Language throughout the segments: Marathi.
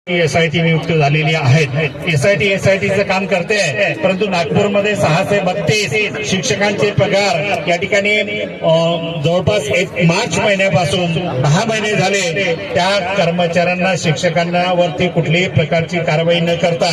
एसआयटी नियुक्त झालेली आहेत। एसआयटीचं काम करते आहे, परंतु नागपूरमध्ये 6 ते 32 शिक्षकांचे पगार या ठिकाणी जवळपास मार्च महिन्यापासून 10 महिने झाले त्या कर्मचाऱ्यांना शिक्षकांना वरती कुठल्याही प्रकारची कारवाई न करता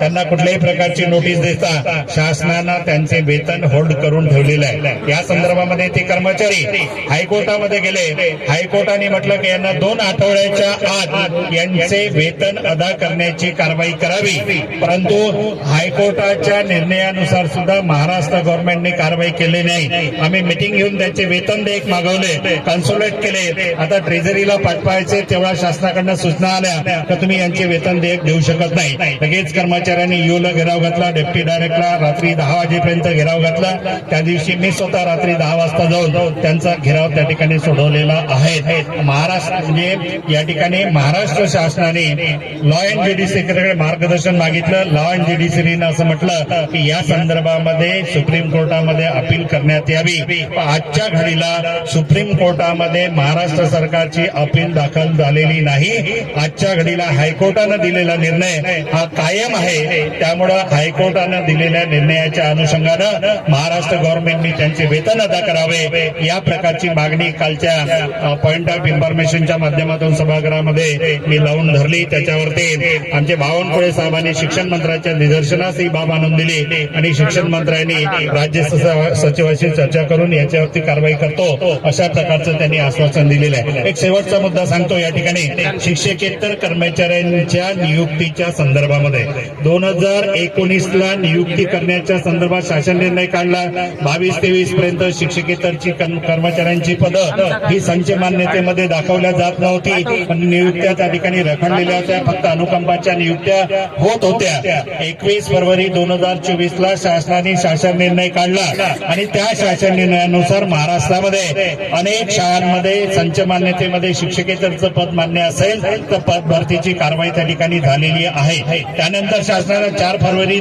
त्यांना कुठल्याही प्रकारची नोटीस देता शासनानं त्यांचे वेतन होल्ड करून ठेवलेले आहे। या संदर्भामध्ये ते कर्मचारी हायकोर्टामध्ये गेले। हायकोर्टाने म्हटलं की यांना 2 आठवड्याच्या आत यांचे वेतन अदा करण्याची कारवाई करावी, परंतु हायकोर्टाच्या निर्णयानुसार सुद्धा महाराष्ट्र गव्हर्नमेंटने कारवाई केली नाही। आम्ही मीटिंग घेऊन त्यांचे वेतन देयक मागवले, कन्सोलेट केले। आता ट्रेझरीला पाठवायचे तेव्हा शासनाकडनं सूचना आल्या की तुम्ही यांचे वेतन देयक देऊ शकत नाही। लगेच कर्मचाऱ्यांनी यूला घेराव घातला, डेप्टी डायरेक्टरला रात्री 10 वाजेपर्यंत घेराव घातला। त्या दिवशी मी स्वतः रात्री 10 वाजता जाऊन त्यांचा घेराव त्या ठिकाणी सोडवलेला आहे। महाराष्ट्र म्हणजे या ठिकाणी महाराष्ट्र शासनाने लॉ अँड ज्युडिशियरीकडे मार्गदर्शन मागितलं। लॉ अँड ज्युडिशियरीनं असं म्हटलं की या संदर्भामध्ये सुप्रीम कोर्टामध्ये अपील करण्यात यावी। आजच्या घडीला सुप्रीम कोर्टामध्ये महाराष्ट्र सरकारची अपील दाखल झालेली नाही। आजच्या घडीला हायकोर्टानं दिलेला निर्णय हा कायम आहे। त्यामुळे हायकोर्टानं दिलेल्या निर्णयाच्या अनुषंगानं महाराष्ट्र गव्हर्नमेंटने त्यांचे वेतन अदा करावे या प्रकारची मागणी कालच्या पॉइंट ऑफ इन्फॉर्मेशनच्या माध्यमातून सभागृहामध्ये मी लावून धरली। त्याच्यावरती आमचे बावनकुळे साहेबांनी शिक्षण मंत्र्यांच्या निदर्शनास ही बाब आणून दिली आणि शिक्षण मंत्र्यांनी राज्य सचिवाशी चर्चा करून याच्यावरती कारवाई करतो अशा प्रकारचं त्यांनी आश्वासन दिलेलं आहे। एक शेवटचा मुद्दा सांगतो या ठिकाणी शिक्षकेतर कर्मचाऱ्यांच्या नियुक्तीच्या संदर्भामध्ये 2019ला नियुक्ती करण्याच्या संदर्भात शासन निर्णय काढला। 22-23 पर्यंत शिक्षकेतरची कर्मचाऱ्यांची पदं ही संच मान्यतेमध्ये दाखवल्या जात नव्हती, पण नियुक्त्या त्या ठिकाणी रखडलेल्या होत्या, फक्त अनुकंपाच्या नियुक्त्या होत होत्या। 21 फरवरी 2024ला शासनाने शासन निर्णय काढला आणि त्या शासन निर्णयानुसार महाराष्ट्रामध्ये अनेक शाळांमध्ये संच मान्यतेमध्ये शिक्षकेतरचं पद मान्य असेल तर पद भरतीची कारवाई त्या ठिकाणी झालेली आहे। त्यानंतर शासनानं 4 फरवरी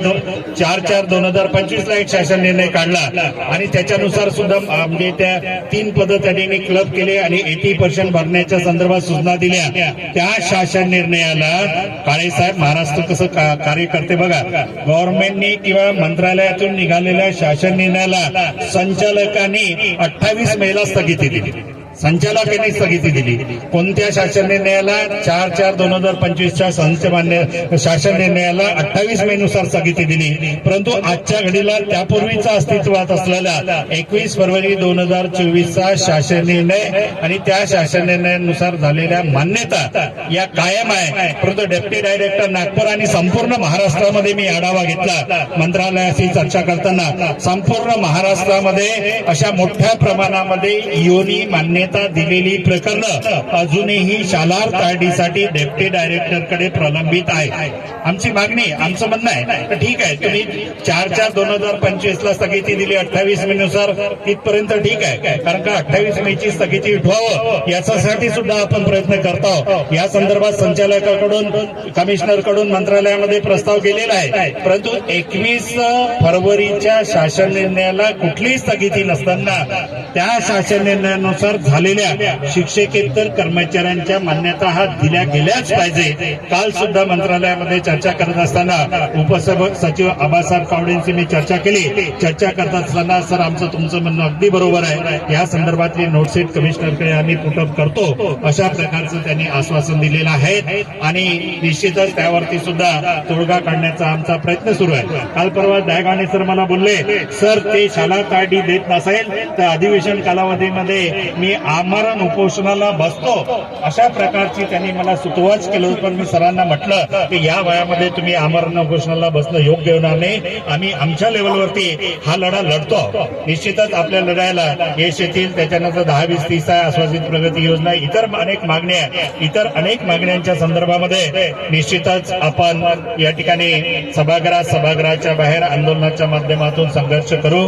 4/4/2025ला एक शासन निर्णय काढला आणि त्याच्यानुसार सुद्धा म्हणजे त्या 3 पदं त्या ठिकाणी क्लब केले आणि 80% भरण्याच्या संदर्भात सूचना दिल्या। त्या शासन निर्णयाला काळेसाहेब महाराष्ट्र कसं कार्य करते बघा। गव्हर्नमेंटनी किंवा मंत्रालयातून निघालेल्या शासन निर्णयाला संचालकांनी 28 मेला स्थगिती दिली। संचालकांनी स्थगिती दिली। कोणत्या शासन निर्णयाला? 4/4/2025च्या शासन निर्णयाला 28 मे नुसार स्थगिती दिली, परंतु आजच्या घडीला त्यापूर्वीचा अस्तित्वात असलेला 21 फरवरी 2024चा शासन निर्णय आणि त्या शासन निर्णयानुसार झालेल्या मान्यता या कायम आहे। परंतु डेप्टी डायरेक्टर नागपूर आणि संपूर्ण महाराष्ट्रामध्ये मी आढावा घेतला मंत्रालयाशी चर्चा करताना, संपूर्ण महाराष्ट्रामध्ये अशा मोठ्या प्रमाणामध्ये योनी मान्यता दिलेली प्रकरणं अजूनही शालार तारडीसाठी डेप्टी डायरेक्टरकडे प्रलंबित आहे। आमची मागणी, आमचं म्हणणं आहे ठीक आहे, तुम्ही 4/4/2025ला स्थगिती दिली 28 मे नुसार, तिथपर्यंत ठीक आहे, कारण का 28 मेची स्थगिती उठवावं याच्यासाठी सुद्धा आपण प्रयत्न करतो। या संदर्भात संचालकाकडून कमिशनरकडून मंत्रालयामध्ये प्रस्ताव गेलेला आहे, परंतु 21 फरवरीच्या शासन निर्णयाला कुठलीही स्थगिती नसताना त्या शासन निर्णयानुसार झालेल्या शिक्षकेतर कर्मचाऱ्यांच्या मान्यता हा दिल्या गेल्याच पाहिजे। काल सुद्धा मंत्रालयामध्ये चर्चा करत असताना उपसचिव आबासाहेब कावडेंची मी चर्चा केली। चर्चा करत असताना सर आमचं तुमचं म्हणणं अगदी बरोबर आहे, या संदर्भातली नोटशीट कमिशनरकडे आम्ही पुटअप करतो अशा प्रकारचं त्यांनी आश्वासन दिलेलं आहे आणि निश्चितच त्यावरती सुद्धा तोडगा काढण्याचा आमचा प्रयत्न सुरू आहे। काल परवा दयागाणे सर मला बोलले, सर ते शाला ताडी देत नसेल तर अधिवेशन कालावधीमध्ये मी आमरण उपोषणाला बसतो अशा प्रकारची त्यांनी मला सुतोवाच केलं। पण मी सरांना म्हटलं की या वयामध्ये तुम्ही आमरण उपोषणाला बसणं योग्य होणार नाही, आम्ही आमच्या लेवलवरती हा लढा लढतो। निश्चितच आपल्या लढायला यश येतील। त्याच्यानंतर 10-20-30 आहे, आश्वासित प्रगती योजना, इतर अनेक मागण्या, इतर अनेक मागण्यांच्या संदर्भामध्ये निश्चितच आपण या ठिकाणी सभागृहाच्या बाहेर आंदोलनाच्या माध्यमातून संघर्ष करू।